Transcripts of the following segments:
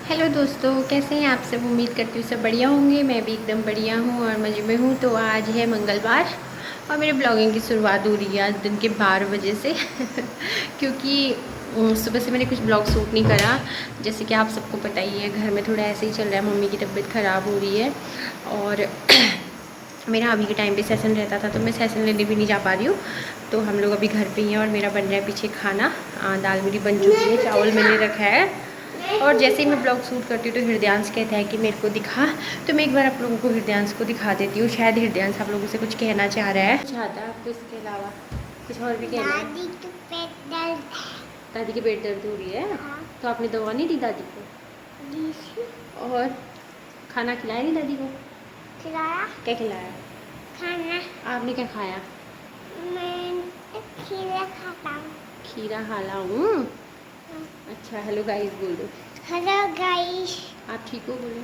Hello दोस्तों, कैसे हैं आप सब। उम्मीद करती हूँ सब बढ़िया होंगे। मैं भी एकदम बढ़िया हूँ और मज़े में हूँ। तो आज है मंगलवार और मेरे ब्लॉगिंग की शुरुआत हो रही है आज दिन के 12 बजे से क्योंकि सुबह से मैंने कुछ ब्लॉग शूट नहीं करा। जैसे कि आप सबको पता ही है, घर में थोड़ा ऐसे ही चल रहा है, मम्मी की तबीयत ख़राब हो रही है और मेरा अभी के टाइम पे सेशन रहता था तो मैं सेशन लेने भी नहीं जा पा रही हूँ। तो हम लोग अभी घर पे ही हैं और मेरा बन रहा है पीछे खाना। दाल मेरी बन चुकी है, चावल मैंने रखा है और जैसे ही मैं ब्लॉग शूट करती हूँ तो हृदयांश कहता है कि मेरे को दिखा। तो मैं एक बार आप लोगों को हृदयांश को दिखा देती हूँ। शायद हृदयांश आप लोगों से कुछ कहना चाह रहा है। चाहता है आपको इसके अलावा कुछ और भी कहना है? दादी की पेट दर्द हो रही है। हाँ। तो आपने दवा नहीं दी दादी को? और खाना खिलाया नहीं दादी को? खिलाया। क्या खिलाया? खाना। आपने क्या खाया? मैं खीरा खाता हूँ। खीरा खा हूँ। अच्छा, हेलो गाइस बोल दो। Hello guys. आप ठीक हो? बोलो।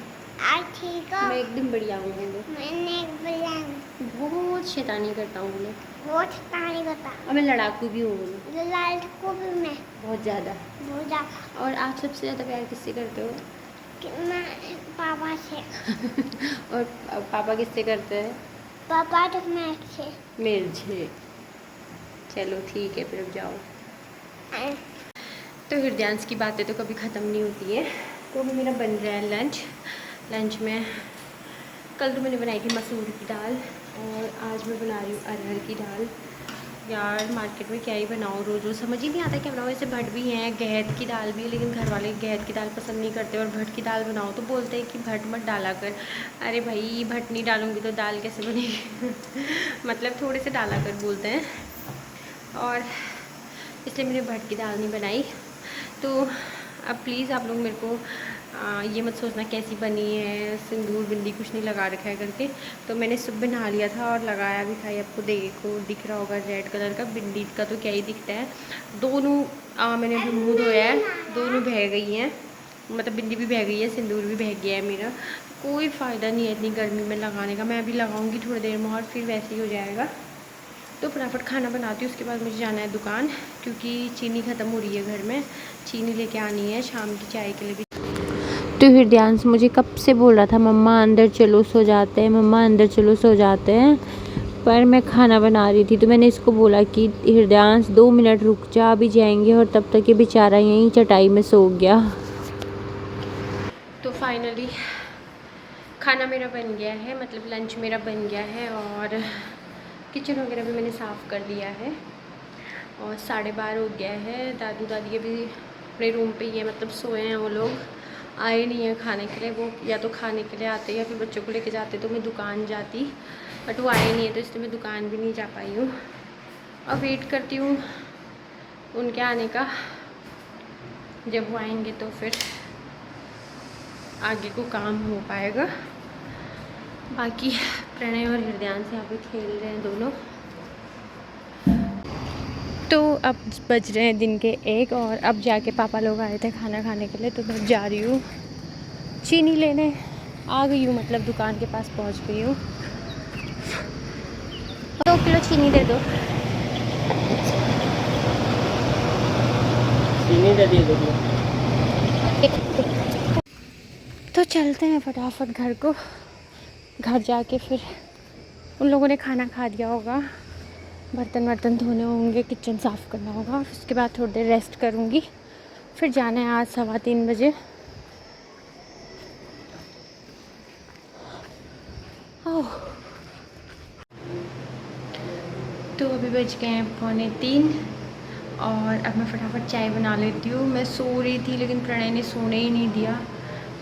आप ठीक हो? मैं एकदम बढ़िया हूँ। बोलो। मैंने बढ़िया हूँ। बहुत शैतानी करता हूँ। बोलो। बहुत शैतानी करता हूँ और मैं लड़ाकू भी हूँ। बोलो। लड़ाकू भी मैं बहुत ज़्यादा। बहुत ज़्यादा। और आप सबसे ज़्यादा प्यार किससे करते हो? मैं पापा से। और पापा किससे करते हैं? पापा तो मेरे से। चलो ठीक है, फिर अब जाओ। तो हृदयांश की बातें तो कभी ख़त्म नहीं होती है। तो अभी मेरा बन रहा है लंच में कल तो मैंने बनाई थी मसूर की दाल और आज मैं बना रही हूँ अरहर की दाल। यार मार्केट में क्या ही बनाऊँ, रोज़ रोज़ समझ ही नहीं आता क्या बनाऊँ। ऐसे भट भी हैं, गहत की दाल भी है, लेकिन घर वाले गहत की दाल पसंद नहीं करते और भट की दाल बनाओ तो बोलते हैं कि भट मत डाला कर। अरे भाई, भट नहीं डालूँगी तो दाल कैसे बनेगी मतलब थोड़े से डाला कर बोलते हैं और इसलिए मैंने भट की दाल नहीं बनाई। तो अब प्लीज़ आप लोग मेरे को ये मत सोचना कैसी बनी है, सिंदूर बिंदी कुछ नहीं लगा रखा है करके। तो मैंने सुबह नहा लिया था और लगाया भी था। आपको देखो दिख रहा होगा रेड कलर का, बिंदी का तो क्या ही दिखता है। दोनों मैंने अभी मुँह धोया है, दोनों बह गई हैं। मतलब बिंदी भी बह गई है, सिंदूर भी बह गया है मेरा। कोई फ़ायदा नहीं है इतनी गर्मी में लगाने का। मैं अभी लगाऊंगी थोड़ी देर में और फिर वैसे ही हो जाएगा। तो फटाफट खाना बनाती हूँ, उसके बाद मुझे जाना है दुकान क्योंकि चीनी ख़त्म हो रही है घर में। चीनी लेके आनी है शाम की चाय के लिए भी। तो हृदयांश मुझे कब से बोल रहा था मम्मा अंदर चलो सो जाते हैं, मम्मा अंदर चलो सो जाते हैं, पर मैं खाना बना रही थी। तो मैंने इसको बोला कि हृदयांश 2 मिनट रुक जा, अभी जाएंगे। और तब तक ये बेचारा यहीं चटाई में सो गया। तो फाइनली खाना मेरा बन गया है, मतलब लंच मेरा बन गया है और किचन वगैरह भी मैंने साफ़ कर दिया है और 12:30 हो गया है। दादू दादी अभी अपने रूम पे ही है, मतलब सोए हैं। वो लोग आए नहीं हैं खाने के लिए। वो या तो खाने के लिए आते या फिर बच्चों को लेके जाते तो मैं दुकान जाती, बट वो आए नहीं है तो इसलिए मैं दुकान भी नहीं जा पाई हूँ। और वेट करती हूँ उनके आने का। जब वो आएंगे तो फिर आगे को काम हो पाएगा। बाकी प्रणय और हृदयांश यहाँ पे खेल रहे हैं दोनों। तो अब बज रहे हैं दिन के 1 और अब जाके पापा लोग आए थे खाना खाने के लिए। तो मैं जा रही हूँ चीनी लेने, आ गई हूँ, मतलब दुकान के पास पहुँच गई हूँ। 2 किलो चीनी दे दो। चीनी दे दो। तो चलते हैं फटाफट घर को। घर जाके फिर उन लोगों ने खाना खा दिया होगा, बर्तन वर्तन धोने होंगे, किचन साफ़ करना होगा। उसके बाद थोड़ी देर रेस्ट करूँगी, फिर जाना है आज 3:15 बजे। तो अभी बज गए हैं 2:45 और अब मैं फटाफट चाय बना लेती हूँ। मैं सो रही थी लेकिन प्रणय ने सोने ही नहीं दिया।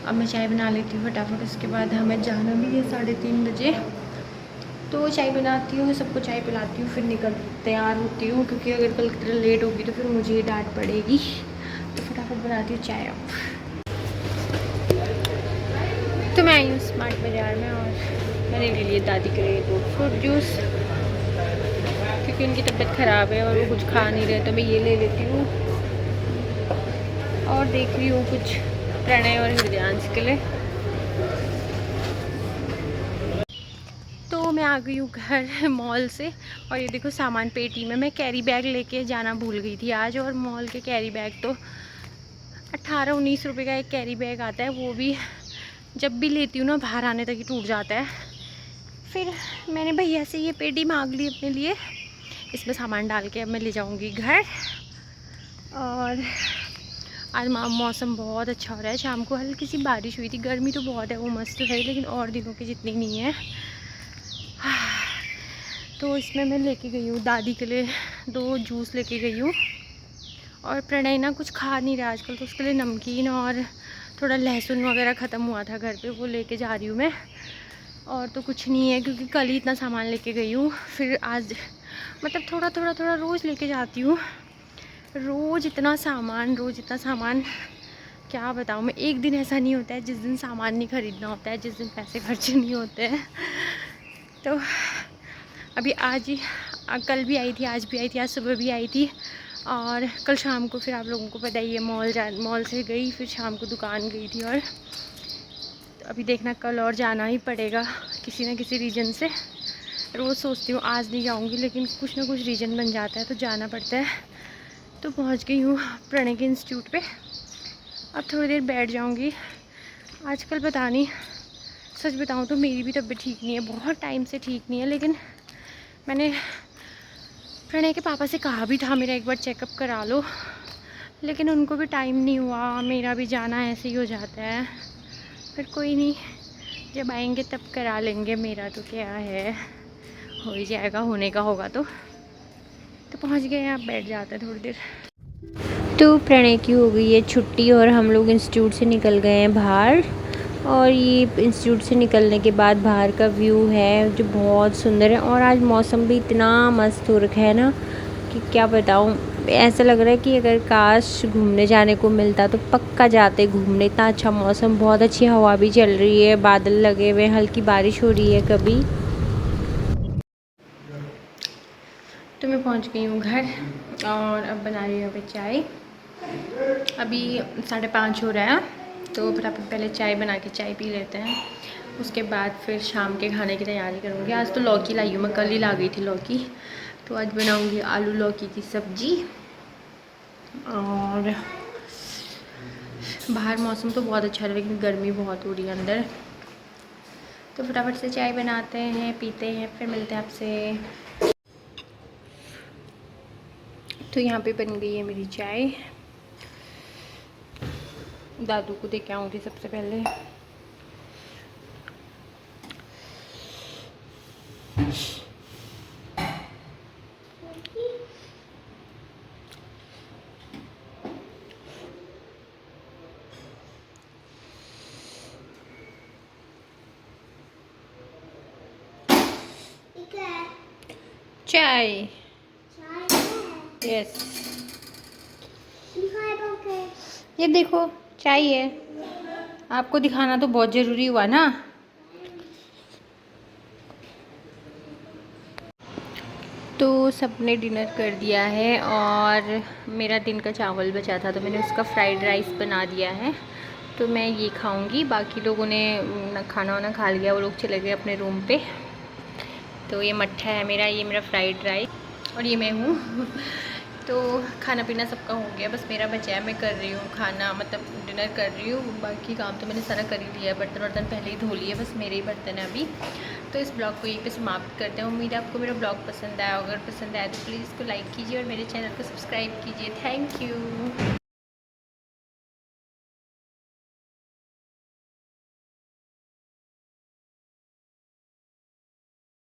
अब मैं चाय बना लेती हूँ फटाफट, उसके बाद हमें जाना भी है 3:30 बजे। तो चाय बनाती हूँ, सबको चाय पिलाती हूँ, फिर निकल तैयार होती हूँ क्योंकि अगर कल की तरह लेट होगी तो फिर मुझे ही डांट पड़ेगी। तो फटाफट बनाती हूँ चाय अब। तो मैं आई हूँ स्मार्ट बाज़ार में और मैंने ले लिए दादी के लिए 2 फ्रूट जूस क्योंकि उनकी तबीयत ख़राब है और वो कुछ खा नहीं रहे, तो मैं ये ले लेती हूँ। और देख रही हूँ कुछ प्रणय और हृदयांश के लिए। तो मैं आ गई हूँ घर मॉल से और ये देखो सामान पेटी में। मैं कैरी बैग लेके जाना भूल गई थी आज और मॉल के कैरी बैग तो 18-19 रुपये का एक कैरी बैग आता है, वो भी जब भी लेती हूँ ना बाहर आने तक ही टूट जाता है। फिर मैंने भैया से ये पेटी मांग ली अपने लिए, इसमें सामान डाल के अब मैं ले जाऊँगी घर। और आज मौसम बहुत अच्छा हो रहा है, शाम को हल्की सी बारिश हुई थी, गर्मी तो बहुत है वो मस्त है, लेकिन और दिनों की जितनी नहीं है। तो इसमें मैं लेके गई हूँ दादी के लिए 2 जूस लेके गई हूँ। और प्रणय ना कुछ खा नहीं रहा आजकल, तो उसके लिए नमकीन और थोड़ा लहसुन वगैरह ख़त्म हुआ था घर पे, वो लेके जा रही हूँ मैं। और तो कुछ नहीं है क्योंकि कल ही इतना सामान लेके गई हूँ, फिर आज मतलब थोड़ा रोज़ लेके जाती हूँ। रोज़ इतना सामान क्या बताऊँ मैं। एक दिन ऐसा नहीं होता है जिस दिन सामान नहीं ख़रीदना होता है, जिस दिन पैसे खर्चे नहीं होते हैं। तो अभी आज ही, कल भी आई थी, आज भी आई थी, आज सुबह भी आई थी। और कल शाम को फिर आप लोगों को पता ही है मॉल से गई, फिर शाम को दुकान गई थी। और अभी देखना कल और जाना ही पड़ेगा किसी न किसी रीज़न से। रोज़ सोचती हूँ आज नहीं जाऊँगी, लेकिन कुछ ना कुछ रीज़न बन जाता है तो जाना पड़ता है। तो पहुँच गई हूँ प्रणय के इंस्टीट्यूट पे, अब थोड़ी देर बैठ जाऊँगी। आजकल पता नहीं, सच बताऊँ तो मेरी भी तबीयत ठीक नहीं है, बहुत टाइम से ठीक नहीं है। लेकिन मैंने प्रणय के पापा से कहा भी था मेरा एक बार चेकअप करा लो, लेकिन उनको भी टाइम नहीं हुआ, मेरा भी जाना ऐसे ही हो जाता है। फिर कोई नहीं, जब आएंगे तब करा लेंगे, मेरा तो क्या है, हो ही जाएगा, होने का होगा तो पहुंच गए हैं, आप बैठ जाते हैं थोड़ी देर। तो प्रणय की हो गई है छुट्टी और हम लोग इंस्टीट्यूट से निकल गए हैं बाहर। और ये इंस्टीट्यूट से निकलने के बाद बाहर का व्यू है जो बहुत सुंदर है। और आज मौसम भी इतना मस्त हो रखा है ना कि क्या बताऊँ। ऐसा लग रहा है कि अगर काश घूमने जाने को मिलता तो पक्का जाते घूमने, इतना अच्छा मौसम, बहुत अच्छी हवा भी चल रही है, बादल लगे हुए, हल्की बारिश हो रही है कभी। तो मैं पहुंच गई हूँ घर और अब बना रही हूँ अभी चाय। अभी 5:30 हो रहा है, तो फटाफट पहले चाय बना के चाय पी लेते हैं, उसके बाद फिर शाम के खाने की तैयारी करूँगी। आज तो लौकी लाई हूँ मैं, कल ही ला गई थी लौकी, तो आज बनाऊँगी आलू लौकी की सब्ज़ी। और बाहर मौसम तो बहुत अच्छा है, लेकिन गर्मी बहुत हो रही है अंदर। तो फटाफट से चाय बनाते हैं, पीते हैं, फिर मिलते हैं आपसे। तो यहाँ पे बन गई है मेरी चाय, दादू को दे के आऊँगी सबसे पहले। चाय, यस, ये देखो चाय है, आपको दिखाना तो बहुत ज़रूरी हुआ ना। तो सबने डिनर कर दिया है और मेरा दिन का चावल बचा था, तो मैंने उसका फ्राइड राइस बना दिया है, तो मैं ये खाऊंगी। बाकी लोगों ने खाना वाना खा लिया, वो लोग चले गए अपने रूम पे। तो ये मट्ठा है मेरा, ये मेरा फ्राइड राइस, और ये मैं हूँ। तो खाना पीना सबका हो गया, बस मेरा बचा है, मैं कर रही हूँ खाना, मतलब डिनर कर रही हूँ। बाकी काम तो मैंने सारा कर ही लिया है, बर्तन वर्तन पहले ही धो लिए, बस मेरे ही बर्तन है अभी। तो इस ब्लॉग को यहीं पे समाप्त करते हैं। उम्मीद है आपको मेरा ब्लॉग पसंद आया, अगर पसंद आया तो प्लीज़ इसको लाइक कीजिए और मेरे चैनल को सब्सक्राइब कीजिए। Thank you.